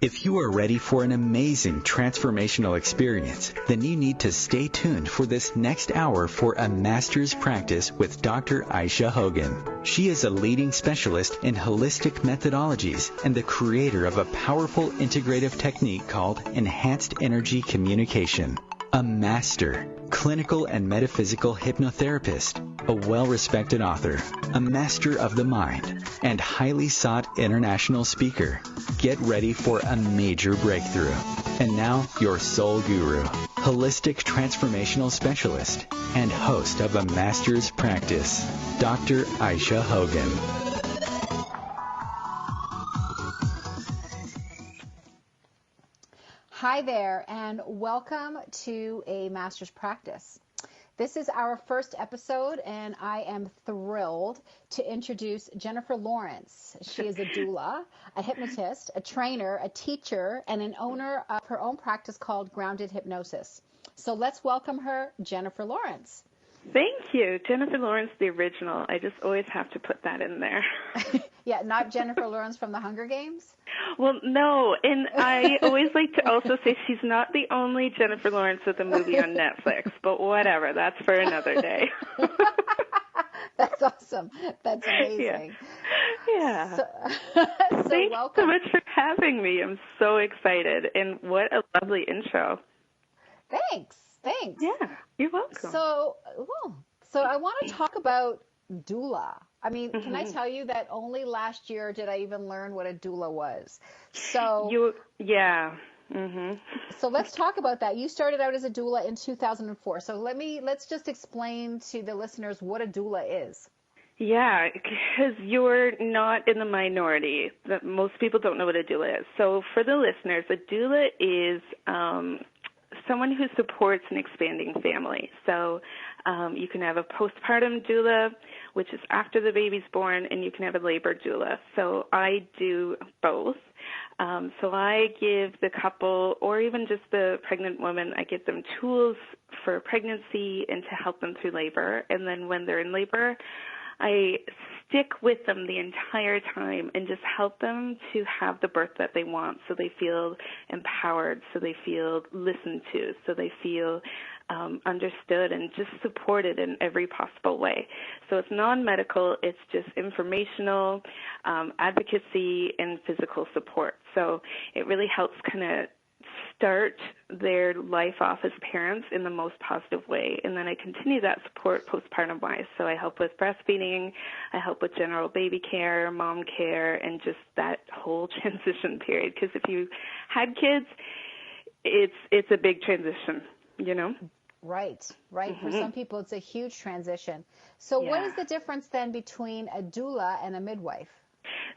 If you are ready for an amazing transformational experience, then you need to stay tuned for this next hour for a master's practice with Dr. Aisha Hogan. She is a leading specialist in holistic methodologies and the creator of a powerful integrative technique called enhanced energy communication. A master, clinical and metaphysical hypnotherapist, a well-respected author, a master of the mind, and highly sought international speaker. Get ready for a major breakthrough. And now, your soul guru, holistic transformational specialist, and host of a master's practice, Dr. Aisha Hogan. Hi there, and welcome to a master's practice. This is our first episode, and I am thrilled to introduce Jennifer Lawrence. She is a doula, a hypnotist, a trainer, a teacher, and an owner of her own practice called Grounded Hypnosis. So let's welcome her, Jennifer Lawrence. Thank you. Jennifer Lawrence, the original. I just always have to put that in there. Yeah, not Jennifer Lawrence from the Hunger Games? Well, no, and I always like to also say she's not the only Jennifer Lawrence with a movie on Netflix, but whatever, that's for another day. That's awesome. That's amazing. Yeah. So Thanks welcome. so much for having me. I'm so excited, and what a lovely intro. Thanks. Yeah, you're welcome. So I want to talk about doula. I mean, can I tell you that only last year did I even learn what a doula was? So So let's talk about that. You started out as a doula in 2004. So let's just explain to the listeners what a doula is. Yeah, because you're not in the minority. Most people don't know what a doula is. So for the listeners, a doula is someone who supports an expanding family. So you can have a postpartum doula, which is after the baby's born, and you can have a labor doula. So I do both. So I give the couple, or even just the pregnant woman, I give them tools for pregnancy and to help them through labor. And then when they're in labor, I stick with them the entire time and just help them to have the birth that they want, so they feel empowered, so they feel listened to, so they feel understood and just supported in every possible way. So it's non-medical, it's just informational, advocacy, and physical support. So it really helps kind of start their life off as parents in the most positive way. And then I continue that support postpartum-wise. So I help with breastfeeding, I help with general baby care, mom care, and just that whole transition period. Because if you had kids, it's a big transition, you know? Right. For some people, it's a huge transition. So what is the difference then between a doula and a midwife?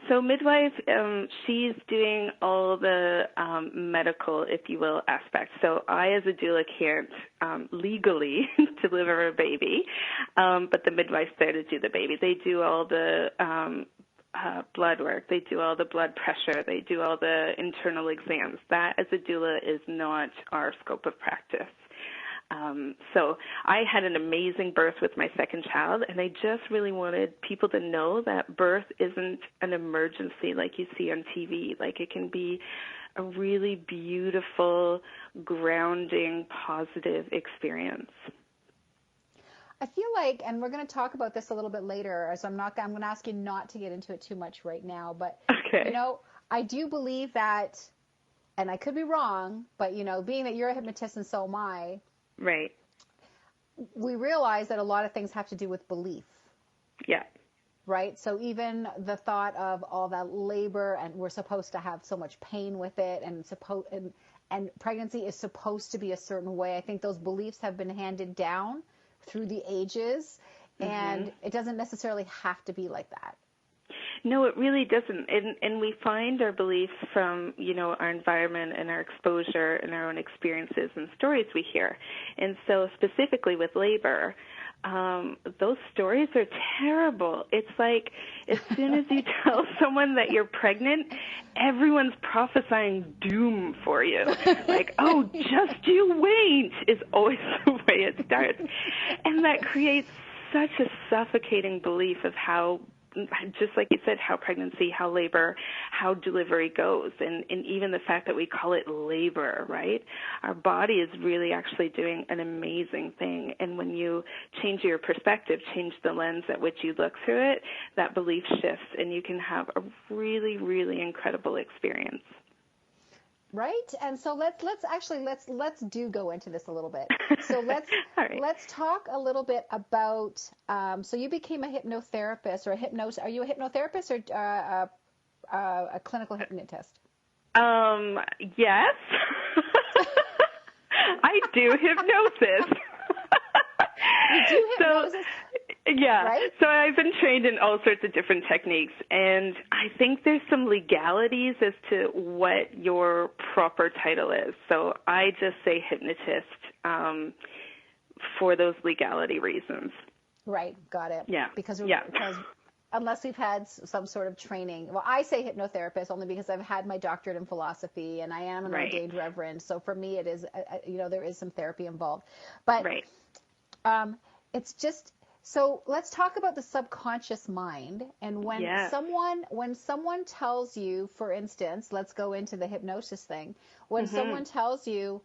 So midwife, she's doing all the medical, if you will, aspects. So I, as a doula, can't legally deliver a baby, but the midwife's there to do the baby. They do all the blood work. They do all the blood pressure. They do all the internal exams. That, as a doula, is not our scope of practice. So I had an amazing birth with my second child, and I just really wanted people to know that birth isn't an emergency like you see on TV. Like, it can be a really beautiful, grounding, positive experience. I feel like, and we're going to talk about this a little bit later, so I'm going to ask you not to get into it too much right now, but, you know, I do believe that, and I could be wrong, but, you know, being that you're a hypnotist and so am I, right, we realize that a lot of things have to do with belief. Yeah. Right? So even the thought of all that labor, and we're supposed to have so much pain with it, and pregnancy is supposed to be a certain way. I think those beliefs have been handed down through the ages, and it doesn't necessarily have to be like that. No, it really doesn't. And we find our beliefs from, you know, our environment and our exposure and our own experiences and stories we hear. And so specifically with labor, those stories are terrible. It's like as soon as you tell someone that you're pregnant, everyone's prophesying doom for you. Like, oh, just you wait, is always the way it starts. And that creates such a suffocating belief of how just like you said, how pregnancy, how labor, how delivery goes, and even the fact that we call it labor, right? Our body is really actually doing an amazing thing. And when you change your perspective, change the lens at which you look through it, that belief shifts, and you can have a really, really incredible experience. Right. And so let's do go into this a little bit. So let's talk a little bit about, so you became a hypnotherapist or are you a hypnotherapist or a clinical hypnotist? Yes. I do hypnosis. You do hypnosis? Yeah. Right? So I've been trained in all sorts of different techniques, and I think there's some legalities as to what your proper title is. So I just say hypnotist for those legality reasons. Right. Got it. Yeah. Because unless we've had some sort of training. Well, I say hypnotherapist only because I've had my doctorate in philosophy and I am an ordained reverend. So for me, it is, there is some therapy involved. But it's just, so let's talk about the subconscious mind. And when someone tells you, for instance, let's go into the hypnosis thing. When someone tells you,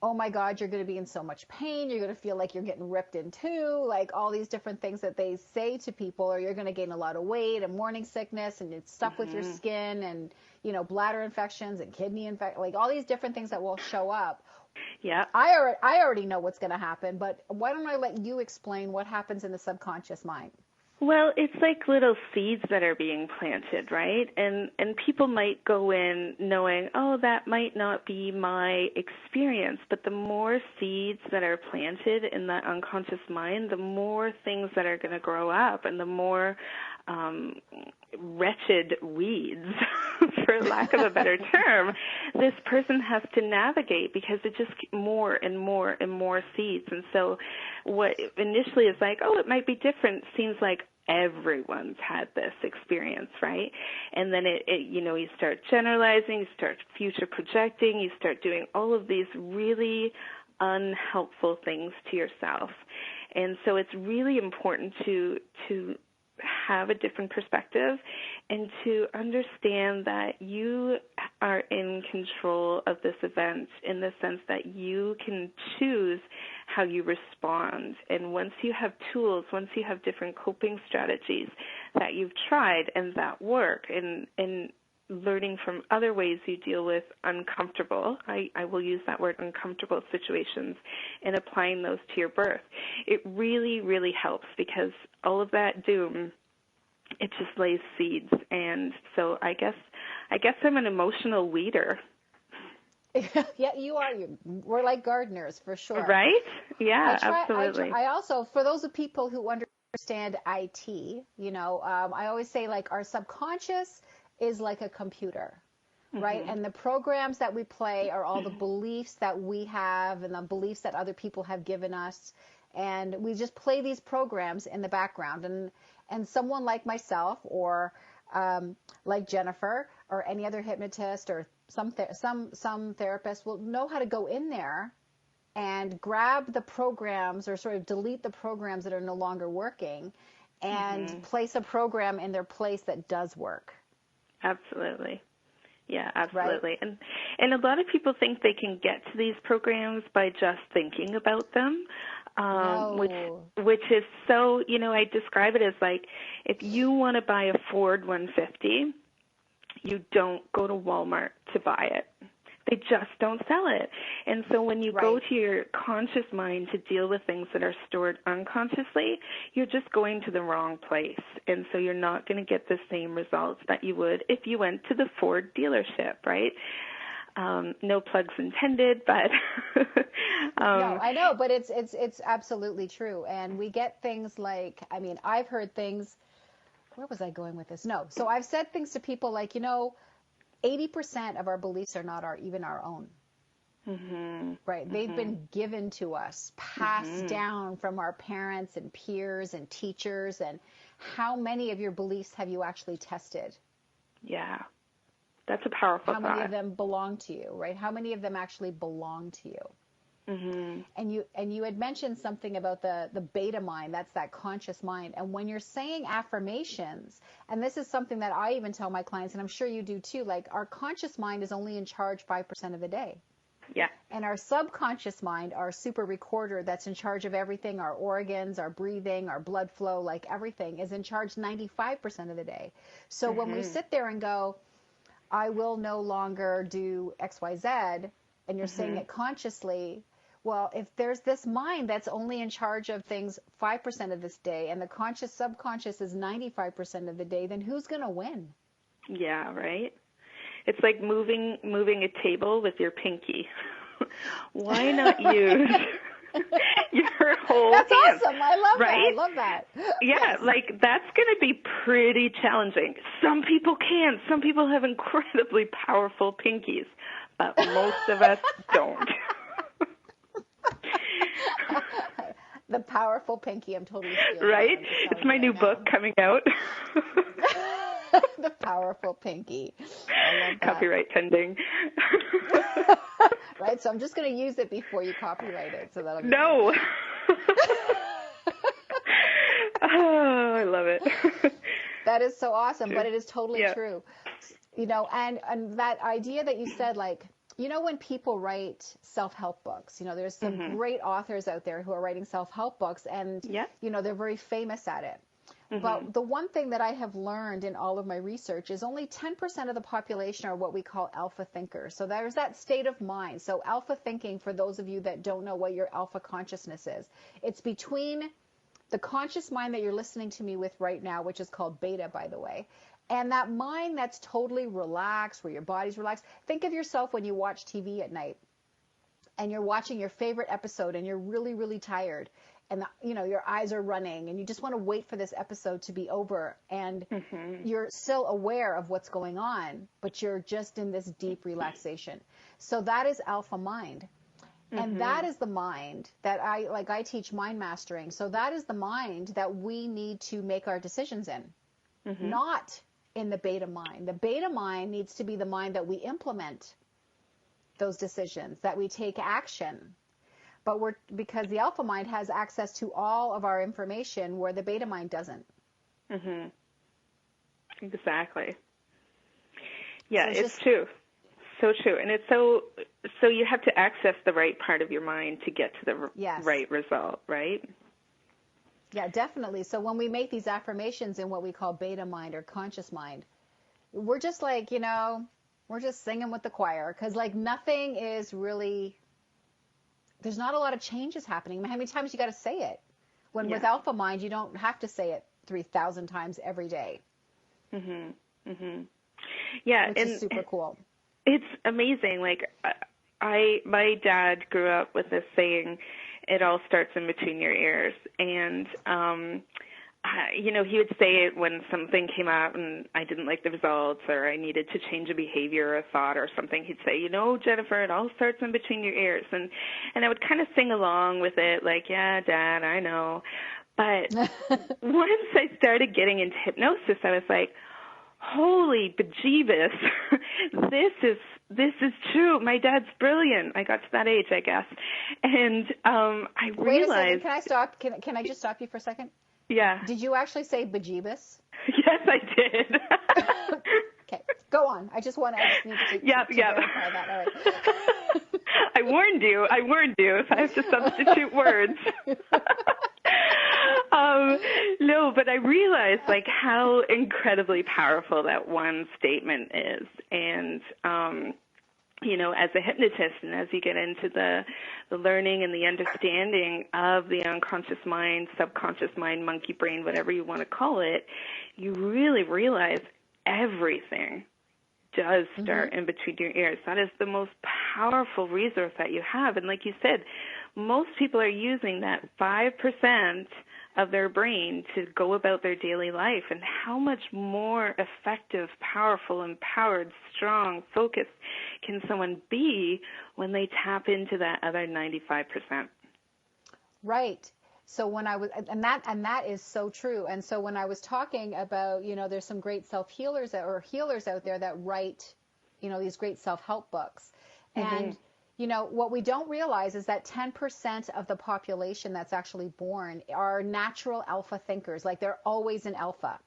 oh my God, you're going to be in so much pain. You're going to feel like you're getting ripped in two, like all these different things that they say to people, or you're going to gain a lot of weight and morning sickness and it's stuff with your skin and, bladder infections and kidney infections, like all these different things that will show up. Yeah. I already know what's going to happen, but why don't I let you explain what happens in the subconscious mind? Well, it's like little seeds that are being planted, right? And people might go in knowing, oh, that might not be my experience, but the more seeds that are planted in that unconscious mind, the more things that are going to grow up and the more wretched weeds, for lack of a better term, this person has to navigate because it just more and more and more seeds. And so what initially is like, oh, it might be different, seems like everyone's had this experience, right? And then you start generalizing, you start future projecting, you start doing all of these really unhelpful things to yourself. And so it's really important to have a different perspective and to understand that you are in control of this event in the sense that you can choose how you respond. And once you have tools, once you have different coping strategies that you've tried and that work, and learning from other ways you deal with uncomfortable, I will use that word, uncomfortable situations, and applying those to your birth, it really, really helps because all of that doom, it just lays seeds. And so I guess I'm an emotional weeder. Yeah, you are. We're like gardeners for sure. Right? Yeah, absolutely. I also, for those of people who understand IT, I always say like our subconscious is like a computer, right? And the programs that we play are all the beliefs that we have and the beliefs that other people have given us. And we just play these programs in the background. And someone like myself or like Jennifer or any other hypnotist or some therapist will know how to go in there and grab the programs or sort of delete the programs that are no longer working and place a program in their place that does work. Absolutely. Yeah, absolutely. Right? And a lot of people think they can get to these programs by just thinking about them, which is so, I describe it as like if you want to buy a Ford 150, you don't go to Walmart to buy it. They just don't sell it. And so when you go to your conscious mind to deal with things that are stored unconsciously, you're just going to the wrong place. And so you're not going to get the same results that you would if you went to the Ford dealership, right? No plugs intended, but no, I know, but it's absolutely true. And we get things like, I've heard things. Where was I going with this? No. So I've said things to people like, 80% of our beliefs are not even our own. Right. They've been given to us, passed down from our parents and peers and teachers. And how many of your beliefs have you actually tested? Yeah. That's a powerful thought. How many of them belong to you, right? How many of them actually belong to you? Mm-hmm. And you had mentioned something about the beta mind, that's that conscious mind. And when you're saying affirmations, and this is something that I even tell my clients, and I'm sure you do too, like our conscious mind is only in charge 5% of the day. Yeah. And our subconscious mind, our super recorder that's in charge of everything, our organs, our breathing, our blood flow, like everything is in charge 95% of the day. So when we sit there and go, I will no longer do XYZ, and you're saying it consciously, well, if there's this mind that's only in charge of things 5% of this day, and the conscious subconscious is 95% of the day, then who's going to win? Yeah, right. It's like moving a table with your pinky. Why not use your whole That's hand? awesome. I love right? that. I love that. Yeah, Yes. like that's going to be pretty challenging. Some people can. Some people have incredibly powerful pinkies, but most of us don't. The powerful pinky. I'm totally stealing. Right? It's my new book coming out. The powerful pinky. I love that. Copyright pending. Right, so I'm just going to use it before you copyright it. So that'll be No. Oh, I love it. That is so awesome, but it is totally Yeah. true. You know, and that idea that you said, like, you know, when people write self-help books, you know, there's some great authors out there who are writing self-help books, and, you know, they're very famous at it. But the one thing that I have learned in all of my research is only 10% of the population are what we call alpha thinkers. So there's that state of mind. So alpha thinking, for those of you that don't know what your alpha consciousness is, it's between the conscious mind that you're listening to me with right now, which is called beta, by the way, and that mind that's totally relaxed, where your body's relaxed. Think of yourself when you watch TV at night and you're watching your favorite episode and you're really, really tired. And, you know, your eyes are running and you just want to wait for this episode to be over. And you're still aware of what's going on, but you're just in this deep relaxation. So that is alpha mind. And that is the mind that I teach mind mastering. So that is the mind that we need to make our decisions in, not in the beta mind. The beta mind needs to be the mind that we implement those decisions, that we take action. But because the alpha mind has access to all of our information where the beta mind doesn't. Exactly. Yeah, so it's true. So true. And it's so you have to access the right part of your mind to get to the right result, right? Yeah, definitely. So when we make these affirmations in what we call beta mind or conscious mind, we're just like, you know, we're just singing with the choir, because like nothing is really... There's not a lot of changes happening. How many times you got to say it? When with alpha mind, you don't have to say it 3,000 times every day. Yeah, which is super cool. It's amazing. Like my dad grew up with this saying, "It all starts in between your ears," and you know, he would say it when something came out and I didn't like the results, or I needed to change a behavior or a thought or something. He'd say, "You know, Jennifer, it all starts in between your ears." And I would kind of sing along with it, like, "Yeah, Dad, I know." But once I started getting into hypnosis, I was like, holy bejeebus, this is true. My dad's brilliant. I got to that age, I guess. And I realized... Wait a second. Can I stop? Can I just stop you for a second? Yeah. Did you actually say bejeebus? Yes, I did. Okay, go on. I just need to verify that. All right. I warned you if I have to substitute words. No, but I realized like how incredibly powerful that one statement is. And, you know, as a hypnotist and as you get into the learning and the understanding of the unconscious mind, subconscious mind, monkey brain, whatever you want to call it, you really realize everything does start in between your ears. That is the most powerful resource that you have. And like you said, most people are using that 5% of their brain to go about their daily life. And how much more effective, powerful, empowered, strong, focused can someone be when they tap into that other 95%? Right. So when I was, and that is so true. And so when I was talking about, you know, there's some great self-healers or healers out there that write, you know, these great self-help books. And, You know, what we don't realize is that 10% of the population that's actually born are natural alpha thinkers. Like they're always an alpha,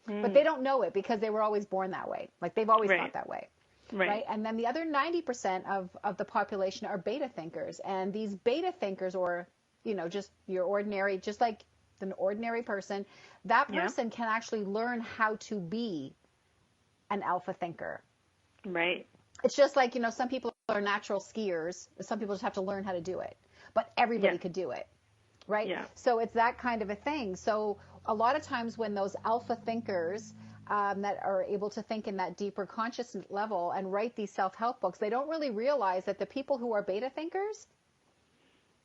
but they don't know it because they were always born that way. Like they've always thought that way. Right. And then the other 90% of the population are beta thinkers. And these beta thinkers, or, you know, just your ordinary, just like an ordinary person, that person can actually learn how to be an alpha thinker. Right. It's just like, you know, some people are natural skiers. Some people just have to learn how to do it. But everybody could do it. Right? Yeah. So it's that kind of a thing. So a lot of times when those alpha thinkers that are able to think in that deeper conscious level and write these self-help books, they don't really realize that the people who are beta thinkers,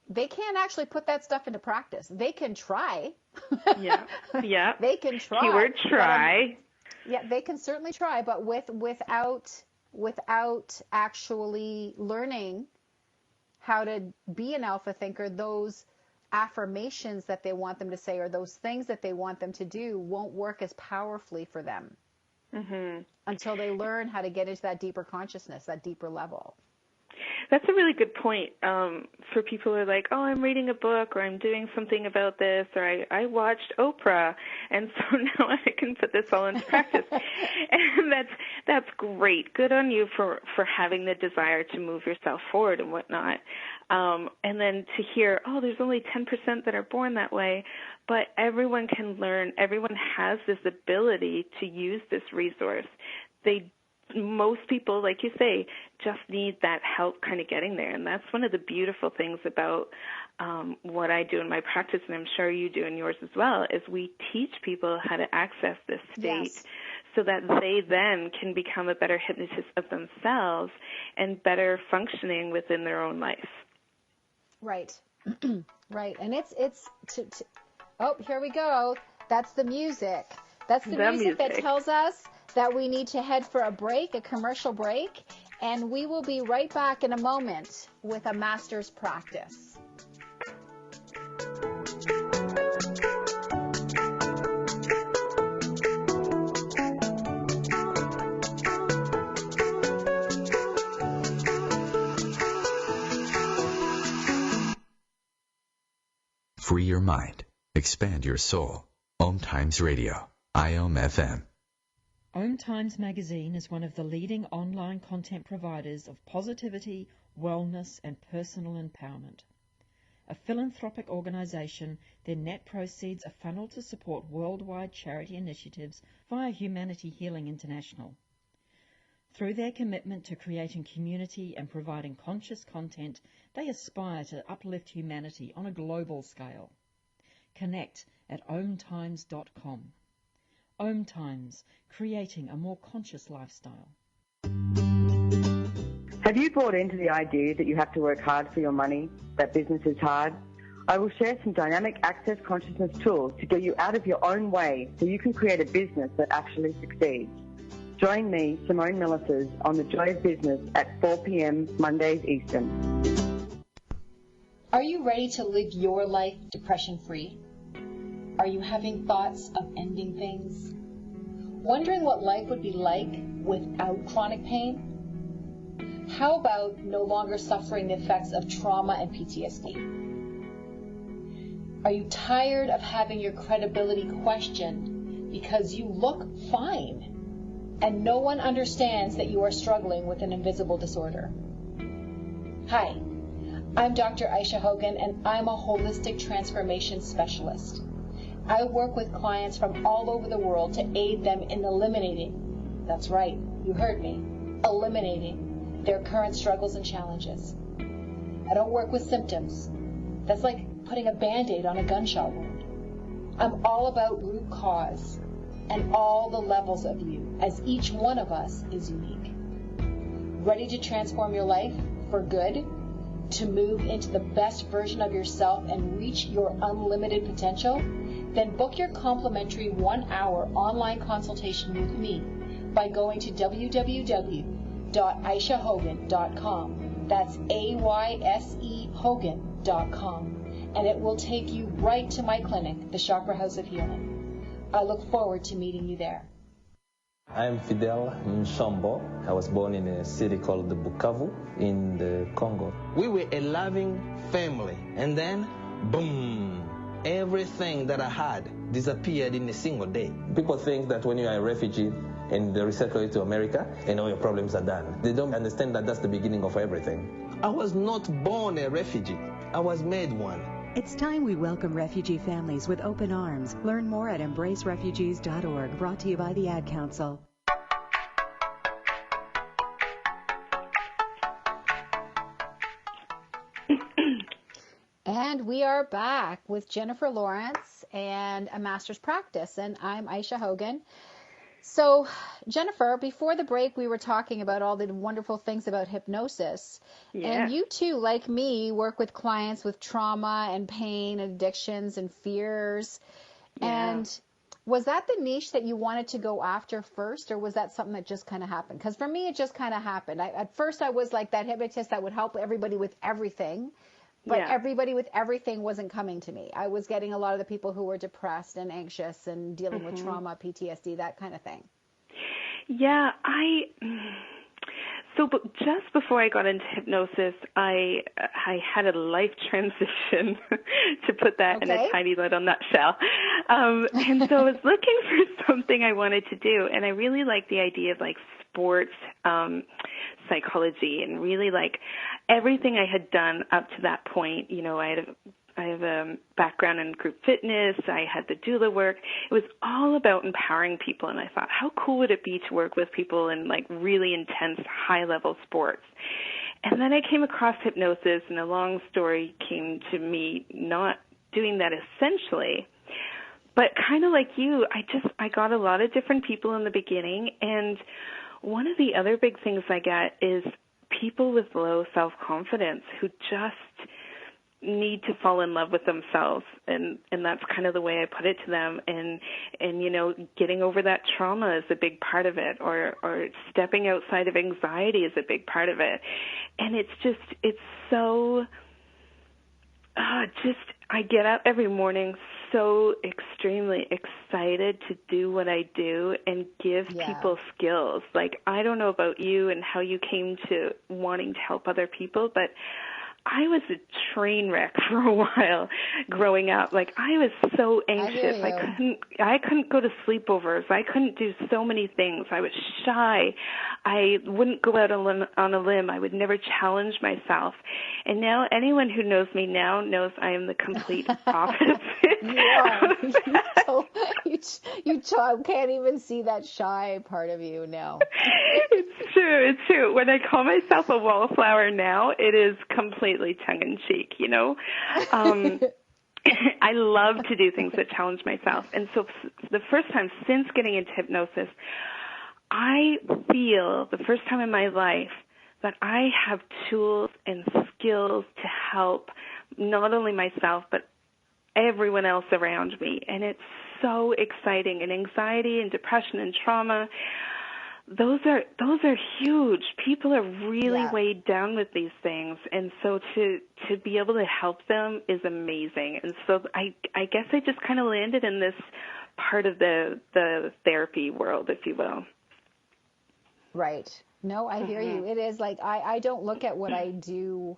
they can't actually put that stuff into practice. They can try. Yeah. They can try. Keyword try. They can certainly try, but without actually learning how to be an alpha thinker, those affirmations that they want them to say or those things that they want them to do won't work as powerfully for them until they learn how to get into that deeper consciousness, that deeper level. That's a really good point for people who are like, oh, I'm reading a book or I'm doing something about this or I watched Oprah and so now I can put this all into practice. And that's great. Good on you for having the desire to move yourself forward and whatnot. And then to hear, oh, there's only 10% that are born that way, but everyone can learn. Everyone has this ability to use this resource. Most people, like you say, just need that help kind of getting there. And that's one of the beautiful things about what I do in my practice, and I'm sure you do in yours as well, is we teach people how to access this state so that they then can become a better hypnotist of themselves and better functioning within their own life. Right. Right. And oh, here we go. That's the music. That's the music that tells us that we need to head for a commercial break, and we will be right back in a moment with a master's practice. Free your mind. Expand your soul. OMTimes Radio. IOM FM. OMTimes magazine is one of the leading online content providers of positivity, wellness, and personal empowerment. A philanthropic organization, their net proceeds are funneled to support worldwide charity initiatives via Humanity Healing International. Through their commitment to creating community and providing conscious content, they aspire to uplift humanity on a global scale. Connect at omtimes.com. OMTimes, creating a more conscious lifestyle. Have you bought into the idea that you have to work hard for your money, that business is hard? I will share some dynamic access consciousness tools to get you out of your own way so you can create a business that actually succeeds. Join me, Simone Millisers, on The Joy of Business at 4 p.m. Mondays Eastern. Are you ready to live your life depression-free? Are you having thoughts of ending things? Wondering what life would be like without chronic pain? How about no longer suffering the effects of trauma and PTSD? Are you tired of having your credibility questioned because you look fine and no one understands that you are struggling with an invisible disorder? Hi, I'm Dr. Aisha Hogan, and I'm a holistic transformation specialist. I work with clients from all over the world to aid them in eliminating, that's right, you heard me, eliminating their current struggles and challenges. I don't work with symptoms. That's like putting a Band-Aid on a gunshot wound. I'm all about root cause and all the levels of you, as each one of us is unique. Ready to transform your life for good? To move into the best version of yourself and reach your unlimited potential? Then book your complimentary 1-hour online consultation with me by going to www.aishahogan.com. That's AYSE Hogan.com. And it will take you right to my clinic, the Chakra House of Healing. I look forward to meeting you there. I'm Fidel Nshombo. I was born in a city called Bukavu in the Congo. We were a loving family, and then, boom, everything that I had disappeared in a single day. People think that when you are a refugee and they resettle you to America and all your problems are done. They don't understand that that's the beginning of everything. I was not born a refugee. I was made one. It's time we welcome refugee families with open arms. Learn more at embracerefugees.org, brought to you by the Ad Council. And we are back with Jennifer Lawrence and a master's practice, and I'm Aisha Hogan. So, Jennifer, before the break, we were talking about all the wonderful things about hypnosis. Yeah. And you too, like me, work with clients with trauma and pain and addictions and fears. Yeah. And was that the niche that you wanted to go after first, or was that something that just kind of happened? Because for me, it just kind of happened. At first, I was like that hypnotist that would help everybody with everything. But everybody with everything wasn't coming to me. I was getting a lot of the people who were depressed and anxious and dealing with trauma, PTSD, that kind of thing. Yeah, but just before I got into hypnosis, I had a life transition, to put that in a tiny little nutshell. And so I was looking for something I wanted to do, and I really liked the idea of like sports psychology, and really like everything I had done up to that point. You know, I have a background in group fitness. I had the doula work. It was all about empowering people, and I thought, how cool would it be to work with people in like really intense, high-level sports? And then I came across hypnosis, and a long story came to me not doing that essentially, but kind of like you, I got a lot of different people in the beginning, and one of the other big things I get is people with low self-confidence who just need to fall in love with themselves, and that's kind of the way I put it to them. And you know, getting over that trauma is a big part of it, or stepping outside of anxiety is a big part of it. And it's so I get up every morning so extremely excited to do what I do and give people skills. Like, I don't know about you and how you came to wanting to help other people, but I was a train wreck for a while growing up. Like, I was so anxious. I couldn't go to sleepovers. I couldn't do so many things. I was shy. I wouldn't go out on a limb. I would never challenge myself. And now anyone who knows me now knows I am the complete opposite. You can't even see that shy part of you now. It's true. When I call myself a wallflower now, it is completely tongue-in-cheek, you know. I love to do things that challenge myself. And so the first time since getting into hypnosis, I feel the first time in my life that I have tools and skills to help not only myself, but everyone else around me. And it's so exciting. And anxiety and depression and trauma, those are huge. People are really weighed down with these things, and so to be able to help them is amazing. And so I guess I just kind of landed in this part of the therapy world, if you will. Right. No, I hear you. It is like I don't look at what I do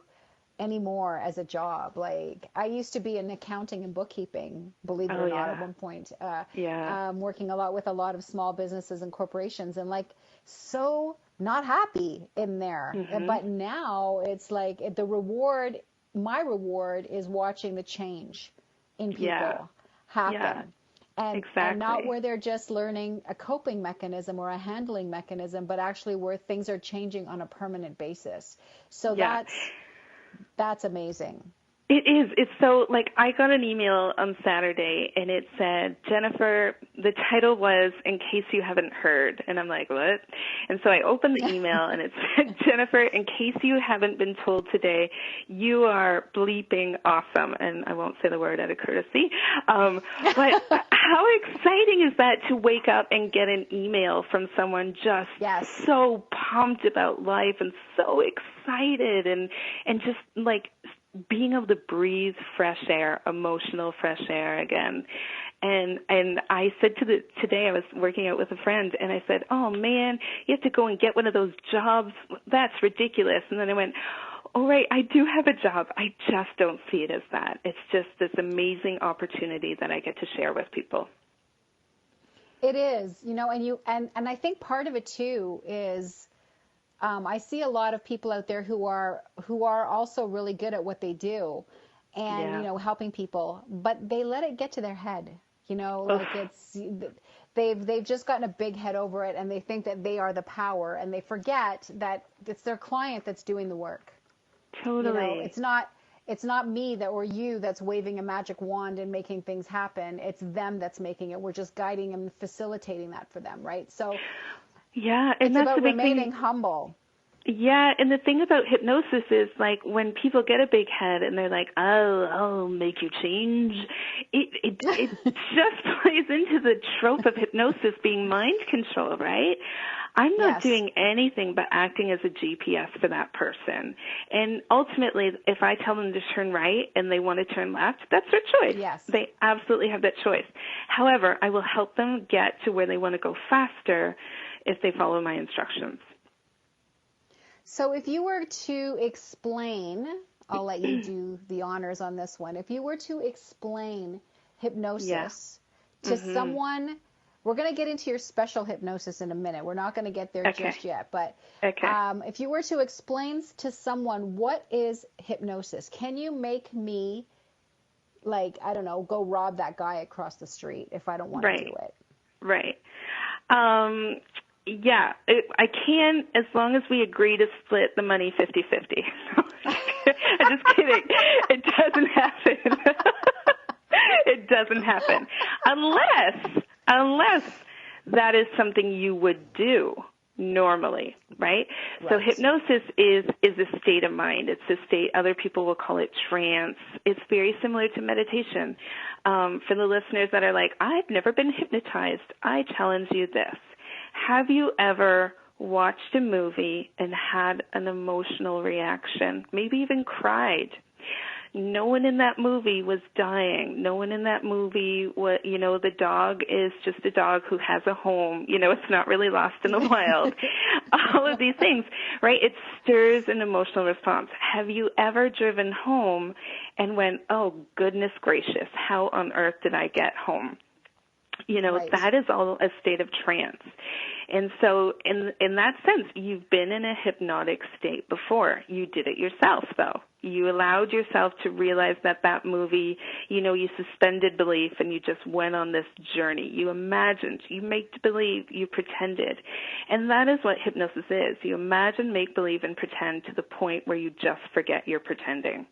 anymore as a job. Like, I used to be in accounting and bookkeeping, believe it or not, at one point. Working a lot with a lot of small businesses and corporations, and like so not happy in there. But now it's like my reward is watching the change in people happen. And not where they're just learning a coping mechanism or a handling mechanism, but actually where things are changing on a permanent basis. So that's amazing. It is. It's so, like, I got an email on Saturday, and it said, Jennifer, the title was, In Case You Haven't Heard. And I'm like, what? And so I opened the email, and it said, Jennifer, in case you haven't been told today, you are bleeping awesome. And I won't say the word out of courtesy. But how exciting is that to wake up and get an email from someone just so pumped about life and so excited and just, like, being able to breathe fresh air, emotional fresh air again. And I said today I was working out with a friend, and I said, oh, man, you have to go and get one of those jobs. That's ridiculous. And then I went, oh, right, I do have a job. I just don't see it as that. It's just this amazing opportunity that I get to share with people. It is, and I think part of it too is I see a lot of people out there who are also really good at what they do, and helping people, but they let it get to their head. They've just gotten a big head over it, and they think that they are the power, and they forget that it's their client that's doing the work. Totally. It's not me or you that's waving a magic wand and making things happen. It's them that's making it. We're just guiding and facilitating that for them, right? So yeah, and it's that's about the big remaining thing. humble. Yeah, and the thing about hypnosis is, like, when people get a big head and they're like, oh, I'll make you change, it just plays into the trope of hypnosis being mind control, right? I'm not doing anything but acting as a GPS for that person. And ultimately, if I tell them to turn right and they want to turn left, that's their choice. Yes. They absolutely have that choice. However, I will help them get to where they want to go faster if they follow my instructions. So if you were to explain, I'll let you do the honors on this one. If you were to explain hypnosis to someone, we're going to get into your special hypnosis in a minute. We're not going to get there just yet. But if you were to explain to someone, what is hypnosis? Can you make me, like, I don't know, go rob that guy across the street if I don't want to do it? Right. Yeah, I can, as long as we agree to split the money 50-50. I'm just kidding. It doesn't happen. It doesn't happen. Unless that is something you would do normally, right? So hypnosis is a state of mind. It's a state, other people will call it trance. It's very similar to meditation. For the listeners that are like, I've never been hypnotized, I challenge you this. Have you ever watched a movie and had an emotional reaction, maybe even cried? No one in that movie was dying. No one in that movie, the dog is just a dog who has a home. It's not really lost in the wild. All of these things, right? It stirs an emotional response. Have you ever driven home and went, oh, goodness gracious, how on earth did I get home? That is all a state of trance. And so in that sense, you've been in a hypnotic state before. You did it yourself, though. You allowed yourself to realize that movie, you suspended belief and you just went on this journey. You imagined, you made believe, you pretended. And that is what hypnosis is. You imagine, make believe, and pretend to the point where you just forget you're pretending.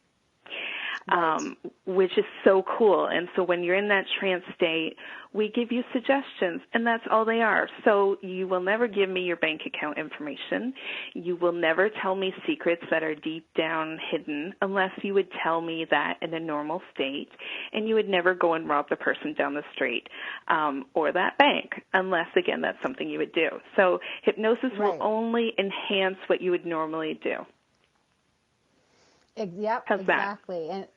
Which is so cool. And so when you're in that trance state, we give you suggestions, and that's all they are. So you will never give me your bank account information. You will never tell me secrets that are deep down hidden unless you would tell me that in a normal state. And you would never go and rob the person down the street or that bank unless, again, that's something you would do. So hypnosis will only enhance what you would normally do. Yep, exactly. And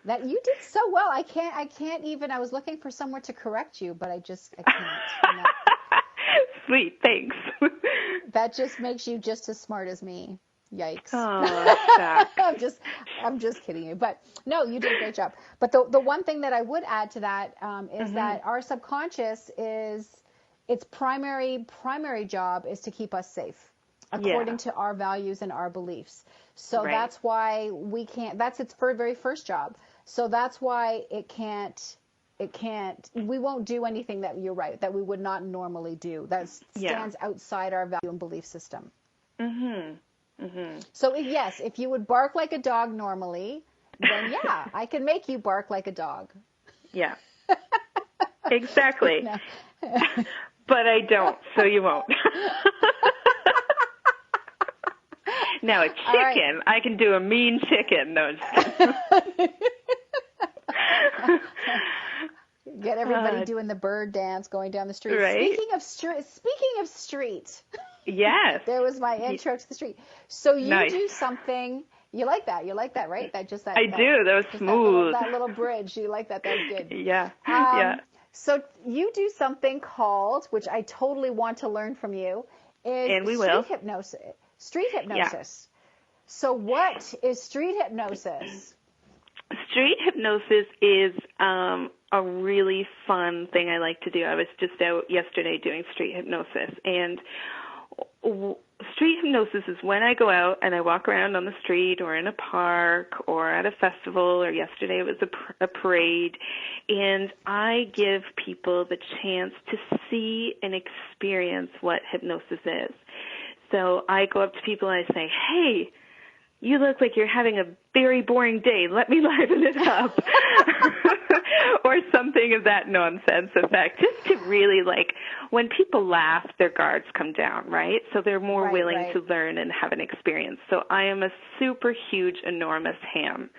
that you did so well. I can't even, I was looking for somewhere to correct you, but I can't. Sweet, thanks. That just makes you just as smart as me. Yikes. Oh, I'm just kidding you. But no, you did a great job. But the one thing that I would add to that is that our subconscious its primary job is to keep us safe according to our values and our beliefs. So that's why that's its very first job. So that's why we won't do anything that you're right, that we would not normally do. That stands outside our value and belief system. So if you would bark like a dog normally, then I can make you bark like a dog. Yeah. Exactly. But I don't, so you won't. Now a chicken, I can do a mean chicken. No, just get everybody doing the bird dance going down the street. Right. Speaking of street. Yes. There was my intro to the street. So you do something You like that, right? That just that. I do. That was smooth. That little bridge. You like that? That was good. Yeah. Yeah. So you do something called, which I totally want to learn from you, is street hypnosis. Street hypnosis. Yeah. So what is street hypnosis? Street hypnosis is a really fun thing I like to do. I was just out yesterday doing street hypnosis, and street hypnosis is when I go out and I walk around on the street or in a park or at a festival, or yesterday it was a parade, and I give people the chance to see and experience what hypnosis is. So I go up to people and I say, hey, you look like you're having a very boring day. Let me liven it up. Or something of that nonsense effect. Just to really, like, when people laugh, their guards come down, right? So they're more willing to learn and have an experience. So I am a super huge, enormous ham.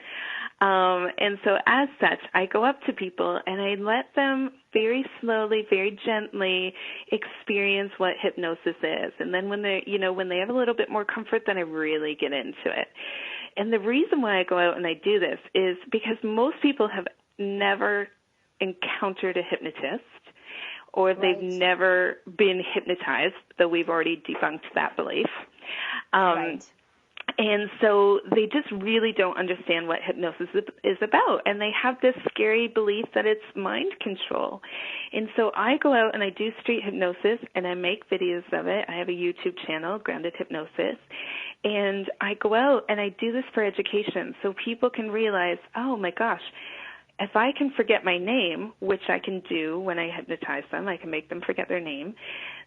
And so as such, I go up to people and I let them very slowly, very gently experience what hypnosis is. And then when they, when they have a little bit more comfort, then I really get into it. And the reason why I go out and I do this is because most people have never encountered a hypnotist, or they've never been hypnotized, though we've already debunked that belief. And so they just really don't understand what hypnosis is about. And they have this scary belief that it's mind control. And so I go out and I do street hypnosis and I make videos of it. I have a YouTube channel, Grounded Hypnosis. And I go out and I do this for education so people can realize, oh my gosh, if I can forget my name, which I can do when I hypnotize them, I can make them forget their name.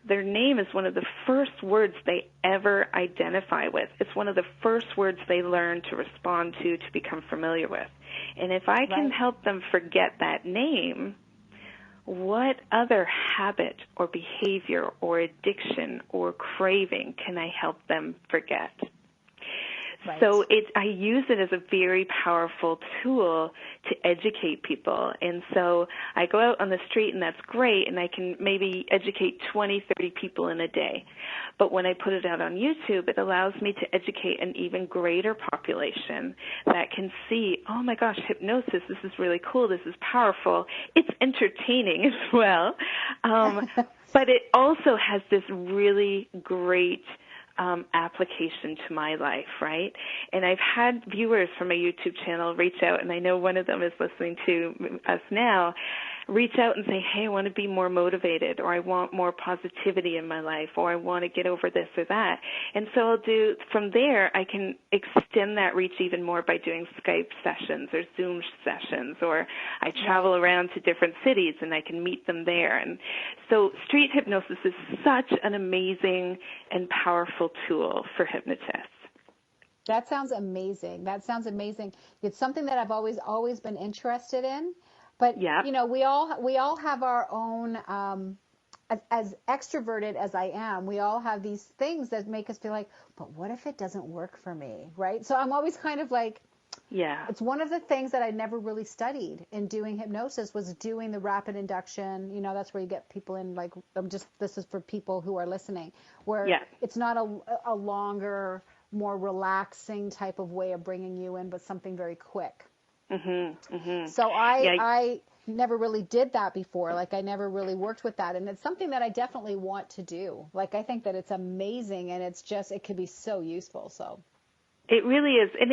Their name is one of the first words they ever identify with. It's one of the first words they learn to respond to become familiar with. And if I can help them forget that name, what other habit or behavior or addiction or craving can I help them forget? So I use it as a very powerful tool to educate people. And so I go out on the street, and that's great, and I can maybe educate 20, 30 people in a day. But when I put it out on YouTube, it allows me to educate an even greater population that can see, oh my gosh, hypnosis, this is really cool, this is powerful. It's entertaining as well. But it also has this really great application to my life, right? And I've had viewers from my YouTube channel reach out, and I know one of them is listening to us now, reach out and say, hey, I want to be more motivated, or I want more positivity in my life, or I want to get over this or that. And so I'll do, from there, I can extend that reach even more by doing Skype sessions or Zoom sessions, or I travel around to different cities and I can meet them there. And so street hypnosis is such an amazing and powerful tool for hypnotists. That sounds amazing. It's something that I've always been interested in. But, we all have our own, as extroverted as I am, we all have these things that make us feel like, but what if it doesn't work for me, right? So I'm always kind of like, it's one of the things that I never really studied in doing hypnosis was doing the rapid induction. That's where you get people in, like, this is for people who are listening, where it's not a longer, more relaxing type of way of bringing you in, but something very quick. So I never really did that before. Like, I never really worked with that. And it's something that I definitely want to do. Like, I think that it's amazing, and it could be so useful. So it really is. And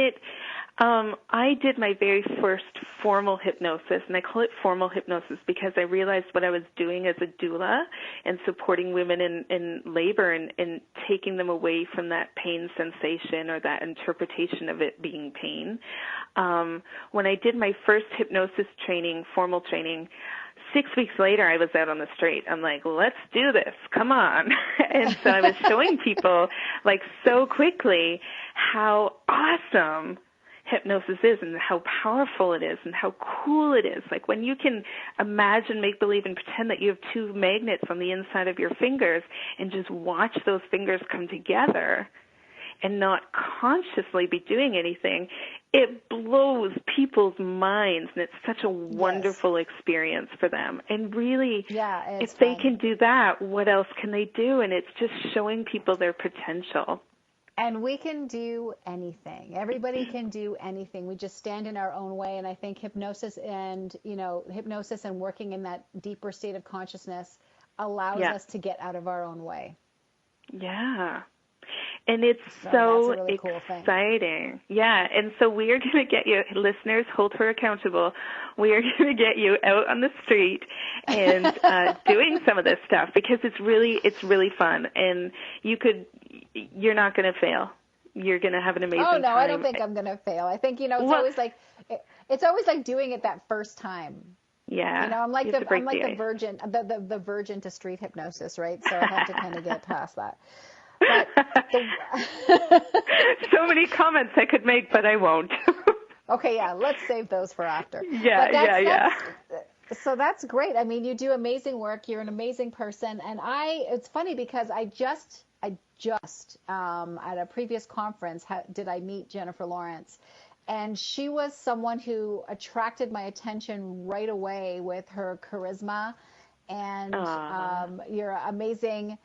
I did my very first formal hypnosis, and I call it formal hypnosis because I realized what I was doing as a doula and supporting women in labor and taking them away from that pain sensation or that interpretation of it being pain. When I did my first hypnosis training, formal training, 6 weeks later, I was out on the street. I'm like, let's do this. Come on. And so I was showing people, like, so quickly how awesome hypnosis is and how powerful it is and how cool it is. Like, when you can imagine, make believe, and pretend that you have two magnets on the inside of your fingers and just watch those fingers come together and not consciously be doing anything, it blows people's minds, and it's such a wonderful experience for them. And really, if they can do that, what else can they do? And it's just showing people their potential. And we can do anything. Everybody can do anything. We just stand in our own way. And I think hypnosis and working in that deeper state of consciousness allows us to get out of our own way. Yeah. And it's that's a really exciting. Yeah. And so we are going to get you, listeners, hold her accountable. We are going to get you out on the street and doing some of this stuff, because it's really fun. And you're not going to fail. You're going to have an amazing time. Oh, no, I don't think I'm going to fail. I think, it's always like doing it that first time. Yeah. I'm like the virgin to street hypnosis, right? So I have to kind of get past that. But so many comments I could make, but I won't. Okay, yeah, let's save those for after. Yeah. So that's great. I mean, you do amazing work. You're an amazing person. And it's funny because I just at a previous conference did I meet Jennifer Lawrence. And she was someone who attracted my attention right away with her charisma and your amazing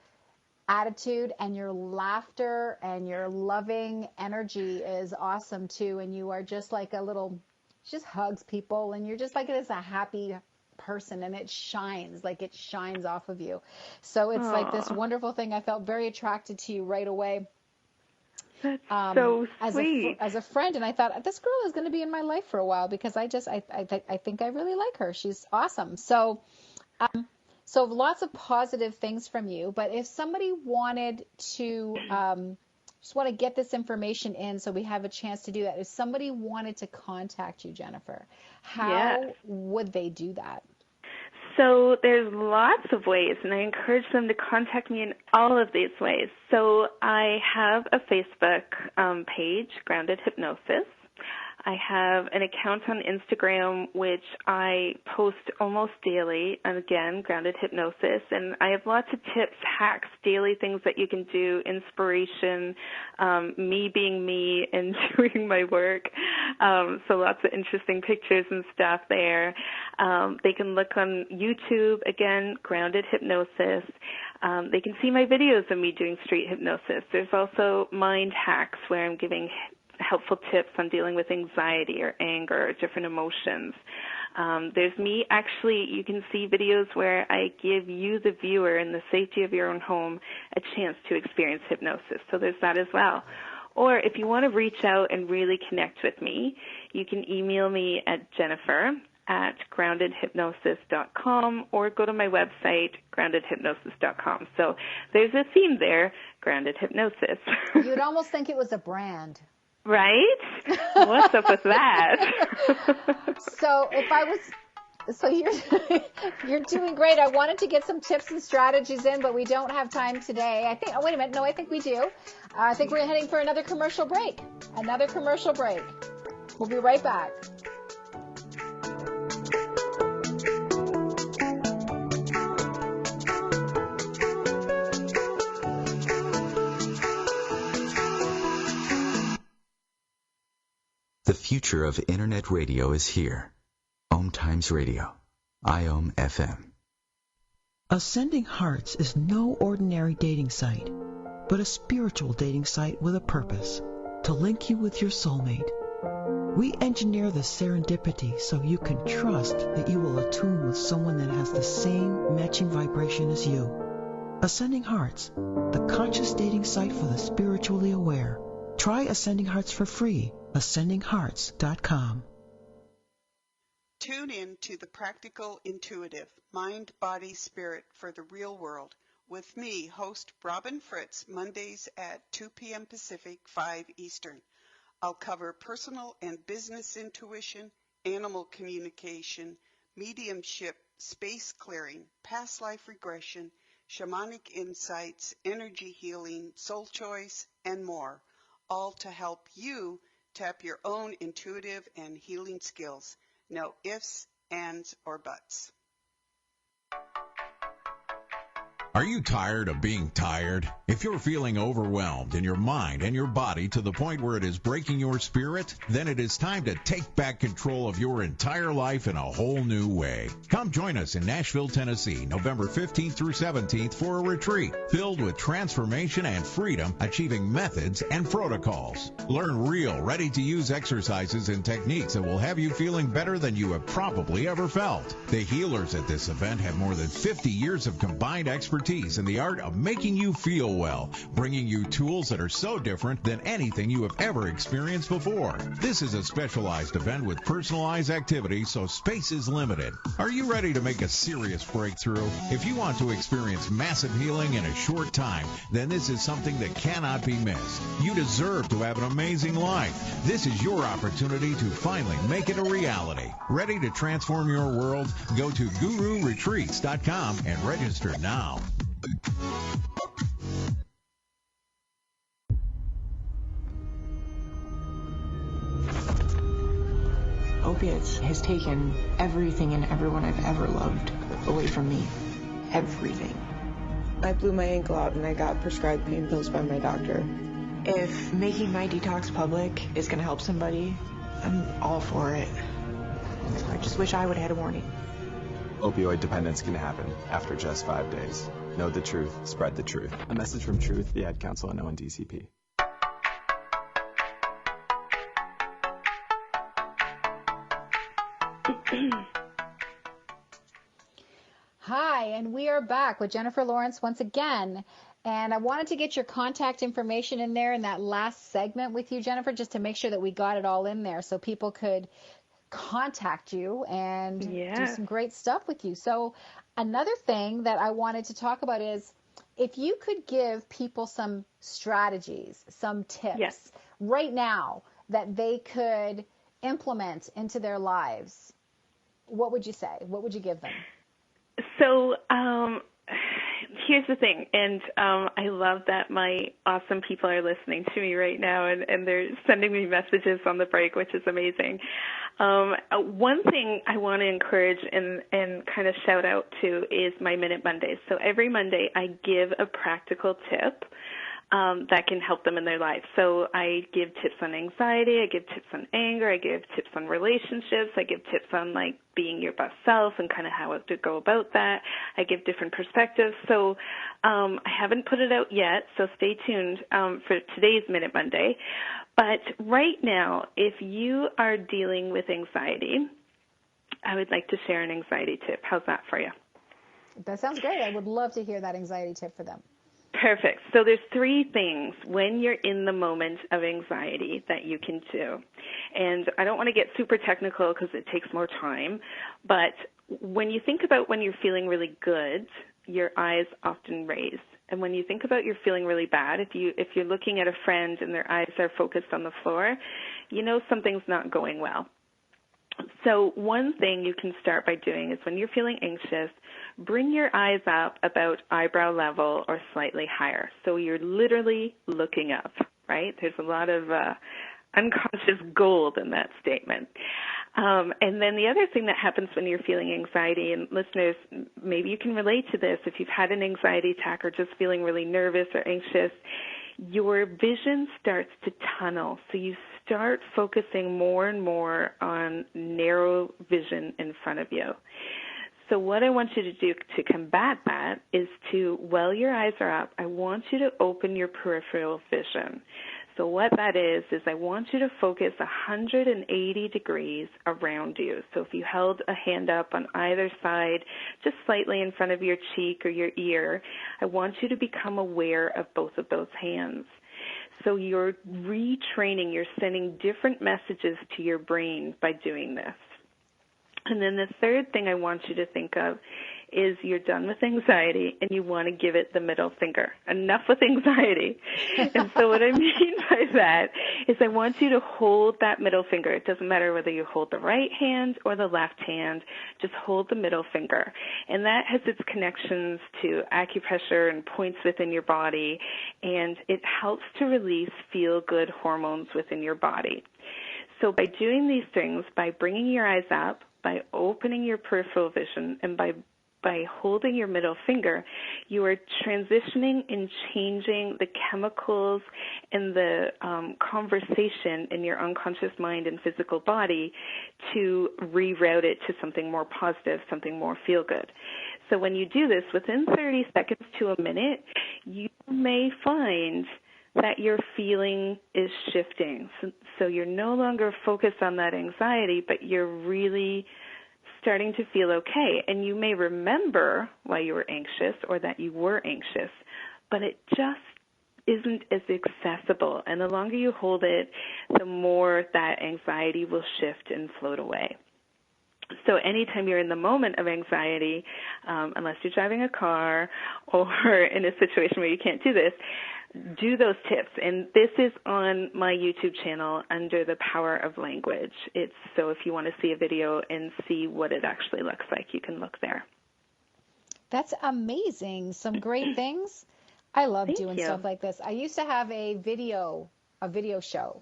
attitude, and your laughter and your loving energy is awesome too. And you are just like just hugs people, and you're just like a happy person, and it shines off of you. So it's like this wonderful thing. I felt very attracted to you right away. That's so sweet. As a friend, and I thought, this girl is going to be in my life for a while, because I think I really like her. She's awesome. So lots of positive things from you. But if somebody wanted to just want to get this information in, so we have a chance to do that. If somebody wanted to contact you, Jennifer, how would they do that? So there's lots of ways, and I encourage them to contact me in all of these ways. So I have a Facebook page, Grounded Hypnosis. I have an account on Instagram, which I post almost daily, and again, Grounded Hypnosis. And I have lots of tips, hacks, daily things that you can do, inspiration, me being me and doing my work. So lots of interesting pictures and stuff there. They can look on YouTube, again, Grounded Hypnosis. They can see my videos of me doing street hypnosis. There's also mind hacks, where I'm giving helpful tips on dealing with anxiety or anger or different emotions. There's me, actually, you can see videos where I give you, the viewer, in the safety of your own home, a chance to experience hypnosis. So there's that as well. Or if you want to reach out and really connect with me, you can email me at jennifer@groundedhypnosis.com, or go to my website, groundedhypnosis.com. So there's a theme there, Grounded Hypnosis. You'd almost think it was a brand. Right? What's up with that? So you're doing great. I wanted to get some tips and strategies in, but we don't have time today. I think we do. I think we're heading for another commercial break. We'll be right back. The future of Internet radio is here. OMTimes Radio. IOM FM. Ascending Hearts is no ordinary dating site, but a spiritual dating site with a purpose, to link you with your soulmate. We engineer the serendipity so you can trust that you will attune with someone that has the same matching vibration as you. Ascending Hearts, the conscious dating site for the spiritually aware. Try Ascending Hearts for free. AscendingHearts.com. Tune in to The Practical Intuitive, Mind, Body, Spirit for the Real World with me, host Robin Fritz, Mondays at 2 p.m. Pacific, 5 Eastern. I'll cover personal and business intuition, animal communication, mediumship, space clearing, past life regression, shamanic insights, energy healing, soul choice, and more, all to help you tap your own intuitive and healing skills. No ifs, ands, or buts. Are you tired of being tired? If you're feeling overwhelmed in your mind and your body to the point where it is breaking your spirit, then it is time to take back control of your entire life in a whole new way. Come join us in Nashville, Tennessee, November 15th through 17th for a retreat filled with transformation and freedom, achieving methods and protocols. Learn real, ready-to-use exercises and techniques that will have you feeling better than you have probably ever felt. The healers at this event have more than 50 years of combined expertise in the art of making you feel well, bringing you tools that are so different than anything you have ever experienced before. This is a specialized event with personalized activities, so space is limited. Are you ready to make a serious breakthrough? If you want to experience massive healing in a short time, then this is something that cannot be missed. You deserve to have an amazing life. This is your opportunity to finally make it a reality. Ready to transform your world? Go to gururetreats.com and register now. Opiates has taken everything and everyone I've ever loved away from me. Everything. I blew my ankle out and I got prescribed pain pills by my doctor. If making my detox public is going to help somebody, I'm all for it. I just wish I would have had a warning. Opioid dependence can happen after just 5 days. Know the truth, spread the truth. A message from Truth, the Ad Council, and ONDCP. Hi, and we are back with Jennifer Lawrence once again. And I wanted to get your contact information in there in that last segment with you, Jennifer, just to make sure that we got it all in there so people could contact you and do some great stuff with you. So another thing that I wanted to talk about is if you could give people some strategies, some tips right now that they could implement into their lives, what would you say? What would you give them? So here's the thing, and I love that my awesome people are listening to me right now, and they're sending me messages on the break, which is amazing. One thing I want to encourage and kind of shout out to is my Minute Mondays. So every Monday I give a practical tip that can help them in their life. So I give tips on anxiety, I give tips on anger, I give tips on relationships, I give tips on like being your best self and kind of how to go about that. I give different perspectives. So I haven't put it out yet, so stay tuned for today's Minute Monday. But right now, if you are dealing with anxiety, I would like to share an anxiety tip. How's that for you? That sounds great. I would love to hear that anxiety tip for them. Perfect. So there's three things when you're in the moment of anxiety that you can do. And I don't want to get super technical because it takes more time, but when you think about when you're feeling really good, your eyes often raise. And when you think about you're feeling really bad, if you're looking at a friend and their eyes are focused on the floor, you know something's not going well. So one thing you can start by doing is when you're feeling anxious, bring your eyes up about eyebrow level or slightly higher. So you're literally looking up, right? There's a lot of unconscious gold in that statement. And then the other thing that happens when you're feeling anxiety, and listeners, maybe you can relate to this if you've had an anxiety attack or just feeling really nervous or anxious, your vision starts to tunnel. So you start focusing more and more on narrow vision in front of you. So what I want you to do to combat that is to, while your eyes are up, I want you to open your peripheral vision. So what that is I want you to focus 180 degrees around you. So if you held a hand up on either side, just slightly in front of your cheek or your ear, I want you to become aware of both of those hands. So you're retraining, you're sending different messages to your brain by doing this. And then the third thing I want you to think of is you're done with anxiety and you want to give it the middle finger. Enough with anxiety. And so what I mean by that is I want you to hold that middle finger. It doesn't matter whether you hold the right hand or the left hand, just hold the middle finger. And that has its connections to acupressure and points within your body, and it helps to release feel-good hormones within your body. So by doing these things, by bringing your eyes up, by opening your peripheral vision, and by by holding your middle finger, you are transitioning and changing the chemicals and the conversation in your unconscious mind and physical body to reroute it to something more positive, something more feel-good. So when you do this, within 30 seconds to a minute, you may find that your feeling is shifting. So you're no longer focused on that anxiety, but you're really starting to feel okay. And you may remember why you were anxious or that you were anxious, but it just isn't as accessible. And the longer you hold it, the more that anxiety will shift and float away. So anytime you're in the moment of anxiety, unless you're driving a car or in a situation where you can't do this, do those tips. And this is on my YouTube channel under the Power of Language. So if you want to see a video and see what it actually looks like, you can look there. That's amazing. Some great things. I love Thank doing you. stuff like this. I used to have a video show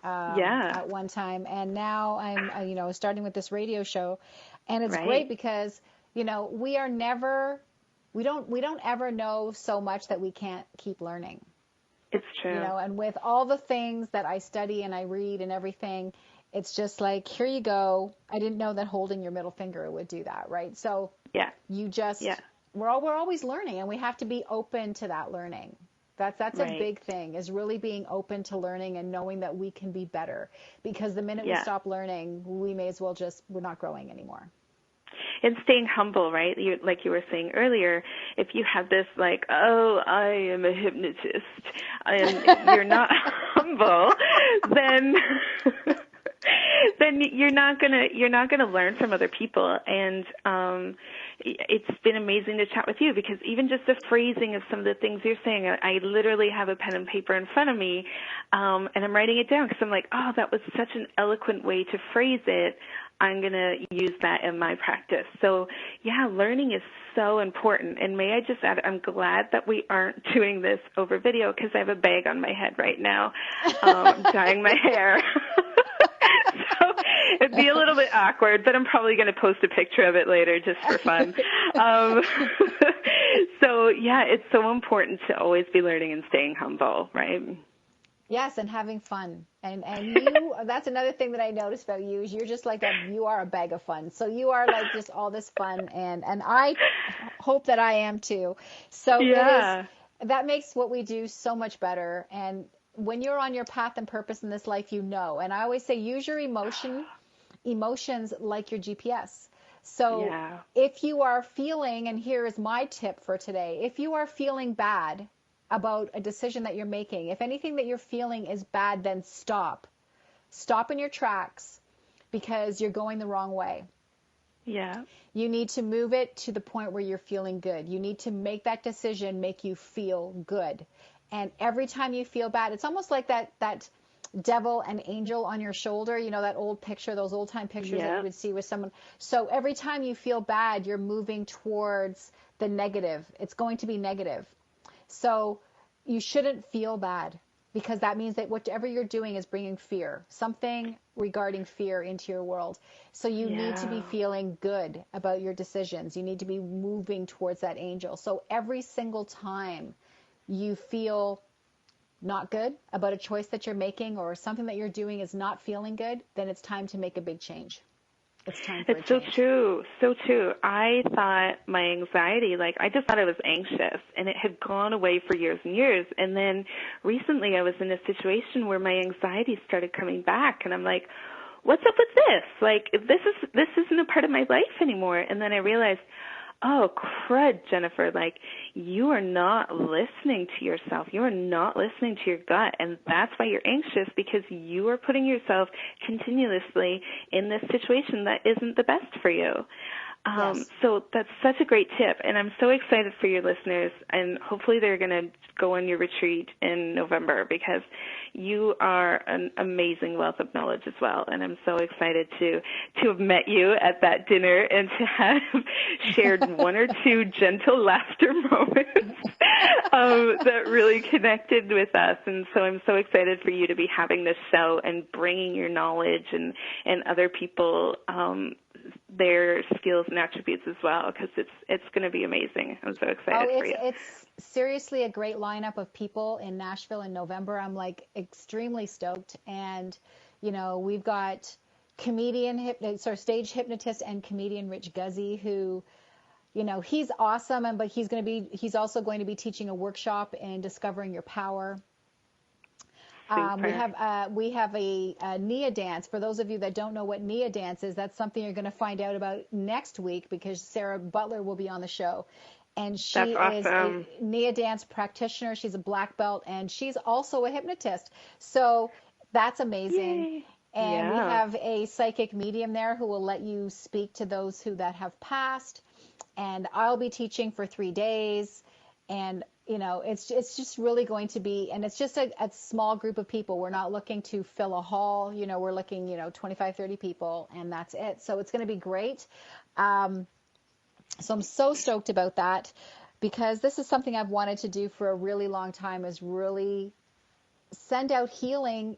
at one time, and now I'm starting with this radio show, and it's great because we don't ever know so much that we can't keep learning. It's true. And with all the things that I study and I read and everything, it's just like, here you go. I didn't know that holding your middle finger would do that, right? So we're always learning, and we have to be open to that learning. That's a big thing, is really being open to learning and knowing that we can be better. Because the minute we stop learning, we may as well we're not growing anymore. And staying humble, right? Like you were saying earlier, if you have this like, oh, I am a hypnotist, and you're not humble, then you're not gonna learn from other people. And it's been amazing to chat with you, because even just the phrasing of some of the things you're saying, I literally have a pen and paper in front of me, and I'm writing it down because I'm like, oh, that was such an eloquent way to phrase it. I'm going to use that in my practice. So, learning is so important. And may I just add, I'm glad that we aren't doing this over video, because I have a bag on my head right now, dyeing my hair. So it'd be a little bit awkward, but I'm probably going to post a picture of it later just for fun. So, it's so important to always be learning and staying humble, right? Yes, and having fun. And you, that's another thing that I noticed about you, is you're just like you are a bag of fun. So you are like just all this fun, and I hope that I am too. So that makes what we do so much better. And when you're on your path and purpose in this life, and I always say, use your emotions like your GPS. So if you are feeling, and here is my tip for today, if you are feeling bad about a decision that you're making, if anything that you're feeling is bad, then stop in your tracks, because you're going the wrong way. You need to move it to the point where you're feeling good. You need to make that decision make you feel good. And every time you feel bad, it's almost like that devil and angel on your shoulder, that old picture, those old time pictures that you would see with someone. So every time you feel bad, you're moving towards the negative. It's going to be negative. So you shouldn't feel bad, because that means that whatever you're doing is bringing fear, something regarding fear into your world. So you need to be feeling good about your decisions. You need to be moving towards that angel. So every single time you feel not good about a choice that you're making, or something that you're doing is not feeling good, then it's time to make a big change. It's time for a change. It's so true. I thought my anxiety, I just thought I was anxious, and it had gone away for years and years. And then recently I was in a situation where my anxiety started coming back, and I'm like, what's up with this? This isn't a part of my life anymore. And then I realized, oh, crud, Jennifer, you are not listening to yourself. You are not listening to your gut, and that's why you're anxious, because you are putting yourself continuously in this situation that isn't the best for you. So that's such a great tip, and I'm so excited for your listeners, and hopefully they're going to go on your retreat in November, because you are an amazing wealth of knowledge as well, and I'm so excited to have met you at that dinner and to have shared one or two gentle laughter moments that really connected with us. And so I'm so excited for you to be having this show and bringing your knowledge and other people their skills and attributes as well, because it's going to be amazing. I'm so excited for you. It's seriously a great lineup of people in Nashville in November. I'm like extremely stoked. And, you know, we've got stage hypnotist and comedian Rich Guzzi, who, you know, he's awesome. But he's also going to be teaching a workshop in discovering your power. We have a Nia dance. For those of you that don't know what Nia dance is, that's something you're going to find out about next week, because Sarah Butler will be on the show. And she is a Nia dance practitioner. She's a black belt, and she's also a hypnotist. So that's amazing. Yay. And we have a psychic medium there who will let you speak to those that have passed. And I'll be teaching for 3 days. And you know, it's just really going to be, and it's just a small group of people. We're not looking to fill a hall. You know, we're looking, 25, 30 people, and that's it. So it's going to be great. So I'm so stoked about that, because this is something I've wanted to do for a really long time, is really send out healing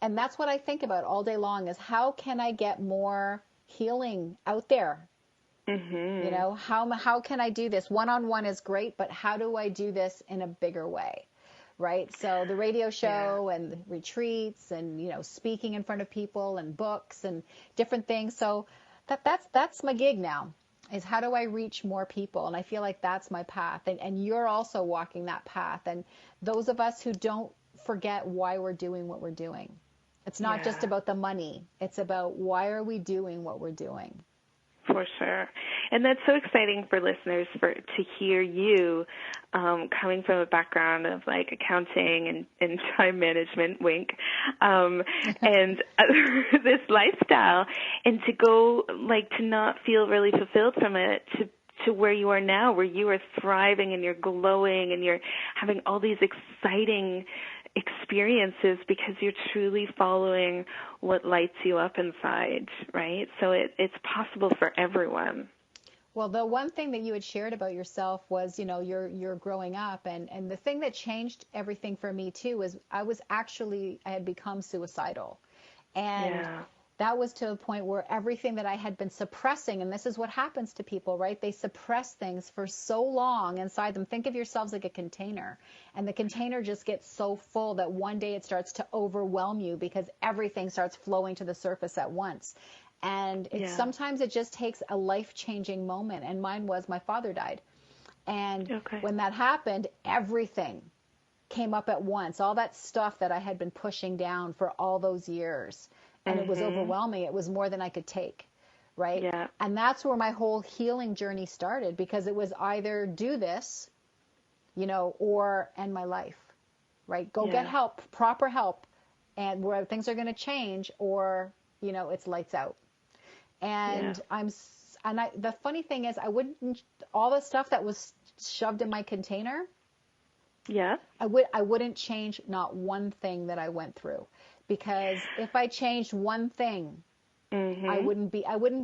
and that's what I think about all day long, is how can I get more healing out there? Mm-hmm. You know, how can I do this? One-on-one is great, but how do I do this in a bigger way? Right? So the radio show and the retreats and, speaking in front of people and books and different things. So that's my gig now, is how do I reach more people? And I feel like that's my path. And you're also walking that path. And those of us who don't forget why we're doing what we're doing. It's not just about the money. It's about why are we doing what we're doing? For sure. And that's so exciting for listeners to hear you coming from a background of like accounting and time management, wink, and this lifestyle, and to go to not feel really fulfilled from it, to where you are now, where you are thriving and you're glowing and you're having all these exciting experiences because you're truly following what lights you up inside, right? So it's possible for everyone. Well, the one thing that you had shared about yourself was, you're growing up, and the thing that changed everything for me too was I had become suicidal. And that was to a point where everything that I had been suppressing, and this is what happens to people, right? They suppress things for so long inside them. Think of yourselves like a container, and the container just gets so full that one day it starts to overwhelm you because everything starts flowing to the surface at once. And sometimes it just takes a life-changing moment, and mine was my father died. And when that happened, everything came up at once, all that stuff that I had been pushing down for all those years. And it was overwhelming. It was more than I could take, right? Yeah. And that's where my whole healing journey started, because it was either do this, or end my life, right? Go get help, proper help, and where things are going to change, or, it's lights out. And the funny thing is, all the stuff that was shoved in my container, I wouldn't change not one thing that I went through. Because if I changed one thing, I wouldn't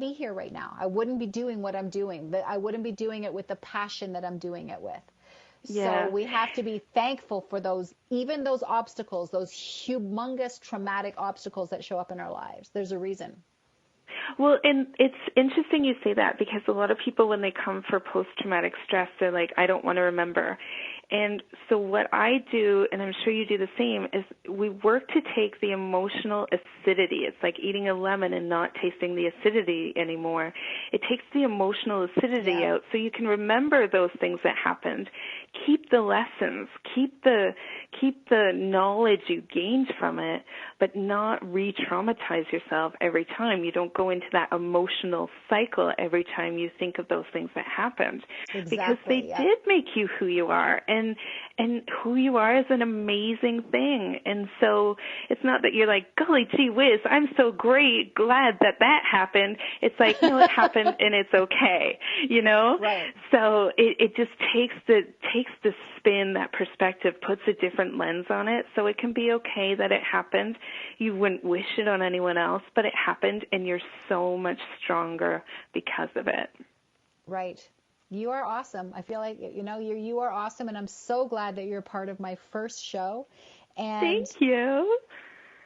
be here right now. I wouldn't be doing what I'm doing. I wouldn't be doing it with the passion that I'm doing it with. So we have to be thankful for even those obstacles, those humongous traumatic obstacles that show up in our lives. There's a reason. Well, and it's interesting you say that, because a lot of people, when they come for post-traumatic stress, they're like, I don't want to remember. And so what I do, and I'm sure you do the same, is we work to take the emotional acidity. It's like eating a lemon and not tasting the acidity anymore. It takes the emotional acidity out so you can remember those things that happened. Keep the lessons, keep the knowledge you gained from it, but not re-traumatize yourself every time. You don't go into that emotional cycle every time you think of those things that happened. Exactly, because they did make you who you are, and who you are is an amazing thing. And so it's not that you're like, golly gee whiz, I'm so glad that happened. It's like, no, it happened and it's okay, Right. So it just takes the spin, that perspective, puts a different lens on it, so it can be okay that it happened. You wouldn't wish it on anyone else, but it happened, and you're so much stronger because of it. Right. You are awesome. I feel like, you are awesome, and I'm so glad that you're part of my first show. And thank you.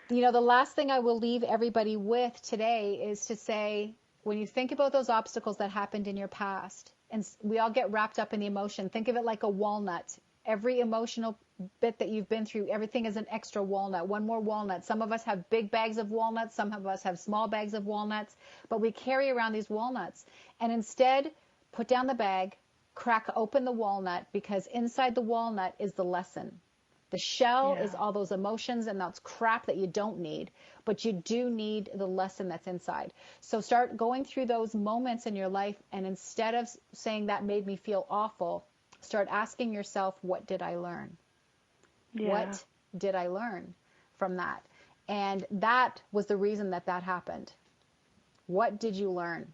The last thing I will leave everybody with today is to say, when you think about those obstacles that happened in your past, and we all get wrapped up in the emotion, think of it like a walnut. Every emotional bit that you've been through, everything is an extra walnut, one more walnut. Some of us have big bags of walnuts, some of us have small bags of walnuts, but we carry around these walnuts. And instead, put down the bag, crack open the walnut, because inside the walnut is the lesson. The shell is all those emotions and that's crap that you don't need, but you do need the lesson that's inside. So start going through those moments in your life, and instead of saying that made me feel awful, start asking yourself, what did I learn? Yeah. What did I learn from that? And that was the reason that happened. What did you learn?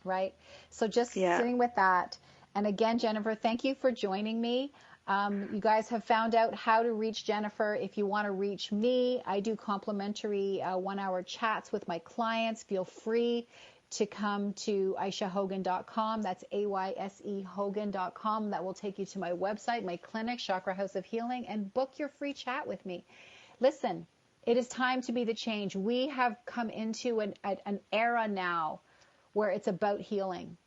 Right? So just sitting with that. And again, Jennifer, thank you for joining me. You guys have found out how to reach Jennifer. If you want to reach me, I do complimentary 1-hour chats with my clients. Feel free to come to AishaHogan.com. That's AYSE Hogan.com. That will take you to my website, my clinic, Chakra House of Healing, and book your free chat with me. Listen, it is time to be the change. We have come into an era now where it's about healing.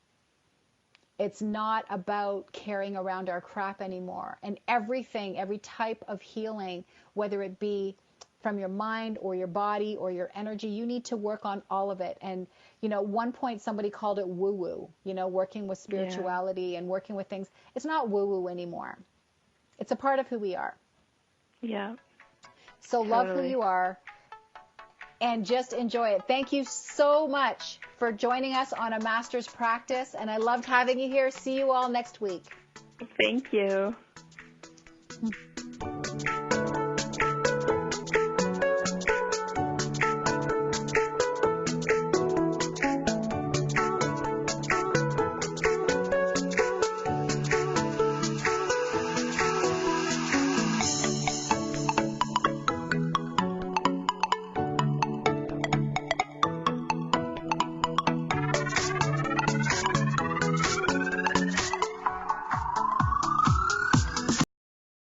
It's not about carrying around our crap anymore. And everything, every type of healing, whether it be from your mind or your body or your energy, you need to work on all of it. And, one point somebody called it woo-woo, working with spirituality and working with things. It's not woo-woo anymore. It's a part of who we are. Yeah. So love who you are and just enjoy it. Thank you so much for joining us on A Master's Practice. And I loved having you here. See you all next week. Thank you.